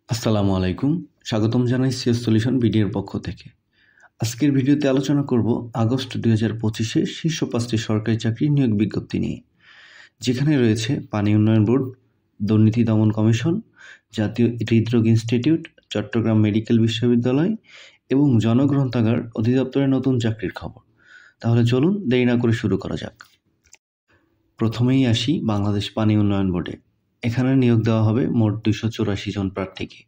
আসসালামু আলাইকুম। স্বাগতম জানাই সিএস সলিউশন বিডির পক্ষ থেকে। আজকের ভিডিওতে আলোচনা করব আগস্ট 2025-এ শীর্ষ 5টি সরকারি চাকরির নিয়োগ বিজ্ঞপ্তি নিয়ে, যেখানে রয়েছে পানি উন্নয়ন বোর্ড, দুর্নীতি দমন কমিশন, জাতীয় হৃদরোগ ইনস্টিটিউট, চট্টগ্রাম মেডিকেল বিশ্ববিদ্যালয় এবং জনগ্রন্থাগার অধিদপ্তরের নতুন চাকরির খবর। তাহলে চলুন দেরি না করে শুরু করা যাক। প্রথমেই আসি বাংলাদেশ পানি উন্নয়ন বোর্ডে। এখানে নিয়োগ দেওয়া হবে মোট 284 জন প্রার্থীকে।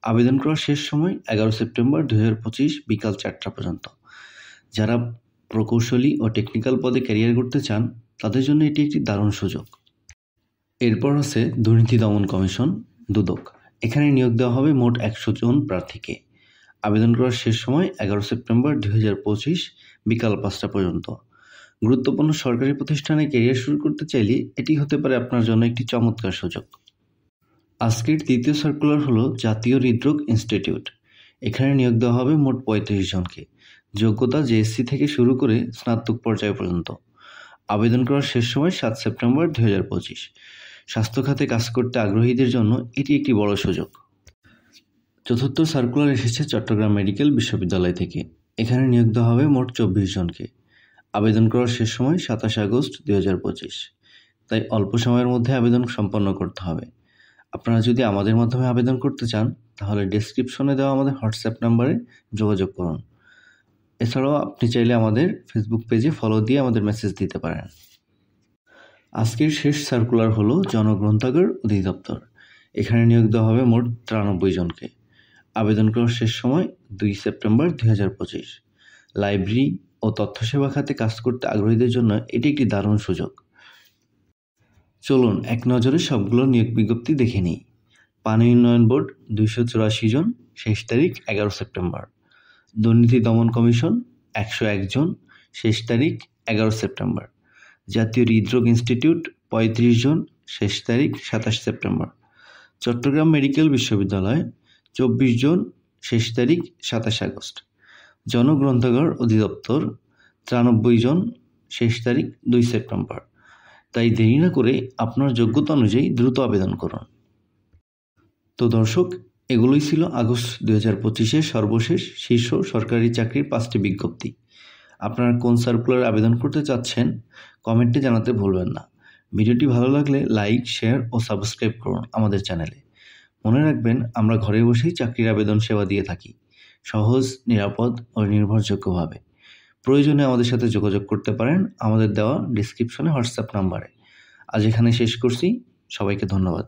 আবেদন করার শেষ সময় 11 সেপ্টেম্বর 2025 বিকাল 4টা পর্যন্ত। যারা প্রকৌশলী ও টেকনিক্যাল পদে ক্যারিয়ার করতে চান তাদের জন্য এটি একটি দারুণ সুযোগ। এরপর আছে দুর্নীতি দমন কমিশন, দুদক। এখানে নিয়োগ দেওয়া হবে মোট 100 জন প্রার্থীকে। আবেদন করার শেষ সময় 11 সেপ্টেম্বর 2025 বিকাল 5টা পর্যন্ত। গুরুত্বপূর্ণ সরকারি প্রতিষ্ঠানে ক্যারিয়ার শুরু করতে চাইলে এটি হতে পারে আপনার জন্য একটি চমৎকার সুযোগ। আজকের দ্বিতীয় সার্কুলার হলো জাতীয় হৃদরোগ ইনস্টিটিউট। এখানে নিয়োগ দেওয়া হবে মোট 35 জনকে। যোগ্যতা জেএসসি থেকে শুরু করে স্নাতক পর্যায় পর্যন্ত। আবেদন করার শেষ সময় 7 সেপ্টেম্বর 2025। স্বাস্থ্য খাতে কাজ করতে আগ্রহীদের জন্য এটি একটি বড় সুযোগ। চতুর্থ সার্কুলার এসেছে চট্টগ্রাম মেডিকেল বিশ্ববিদ্যালয় থেকে। এখানে নিয়োগ দেওয়া হবে মোট 24 জনকে। আবেদন করার শেষ সময় 27 আগস্ট 2025। তাই অল্প সময়ের মধ্যে আবেদন সম্পন্ন করতে হবে। আপনারা যদি আমাদের মাধ্যমে আবেদন করতে চান তাহলে ডেসক্রিপশনে দেওয়া আমাদের হোয়াটসঅ্যাপ নাম্বারে যোগাযোগ করুন। এছাড়াও আপনি চাইলে আমাদের ফেসবুক পেজে ফলো দিয়ে আমাদের মেসেজ দিতে পারেন। আজকের শেষ সার্কুলার হলো জনগ্রন্থাগার অধিদপ্তর। এখানে নিয়োগ দেওয়া হবে মোট 93 জনকে। আবেদন করার শেষ সময় 2 সেপ্টেম্বর 2025। লাইব্রেরি ও তথ্যসেবা খাতে কাজ করতে আগ্রহীদের জন্য এটি একটি দারুণ সুযোগ। চলুন এক নজরে সবগুলো নিয়োগ বিজ্ঞপ্তি দেখে নিই। পানি উন্নয়ন বোর্ড 284 জন, শেষ তারিখ 11 সেপ্টেম্বর। দুর্নীতি দমন কমিশন 101 জন, শেষ তারিখ 11 সেপ্টেম্বর। জাতীয় হৃদরোগ ইনস্টিটিউট 35 জন, শেষ তারিখ 27 সেপ্টেম্বর। চট্টগ্রাম মেডিকেল বিশ্ববিদ্যালয় 24 জন, শেষ তারিখ 27 আগস্ট। জনগ্রন্থাগার অধিদপ্তর 93 জন, শেষ তারিখ 2 সেপ্টেম্বর। তাই দেরি না করে আপনার যোগ্যতা অনুযায়ী দ্রুত আবেদন করুন। তো দর্শক, এগুলোই ছিল আগস্ট 2025-এর সর্বশেষ শীর্ষ সরকারি চাকরির 5টি বিজ্ঞপ্তি। আপনারা কোন সার্কুলারে আবেদন করতে চাচ্ছেন কমেন্টে জানাতে ভুলবেন না। ভিডিওটি ভালো লাগলে লাইক, শেয়ার ও সাবস্ক্রাইব করুন আমাদের চ্যানেলে। মনে রাখবেন, আমরা ঘরে বসেই চাকরির আবেদন সেবা দিয়ে থাকি, সহজ, নিরাপদ ও নির্ভরযোগ্যভাবে। প্রয়োজনে আমাদের সাথে যোগাযোগ করতে পারেন আমাদের দেওয়া ডিসক্রিপশনে হোয়াটসঅ্যাপ নাম্বারে। আজ এখানে শেষ করছি। সবাইকে ধন্যবাদ।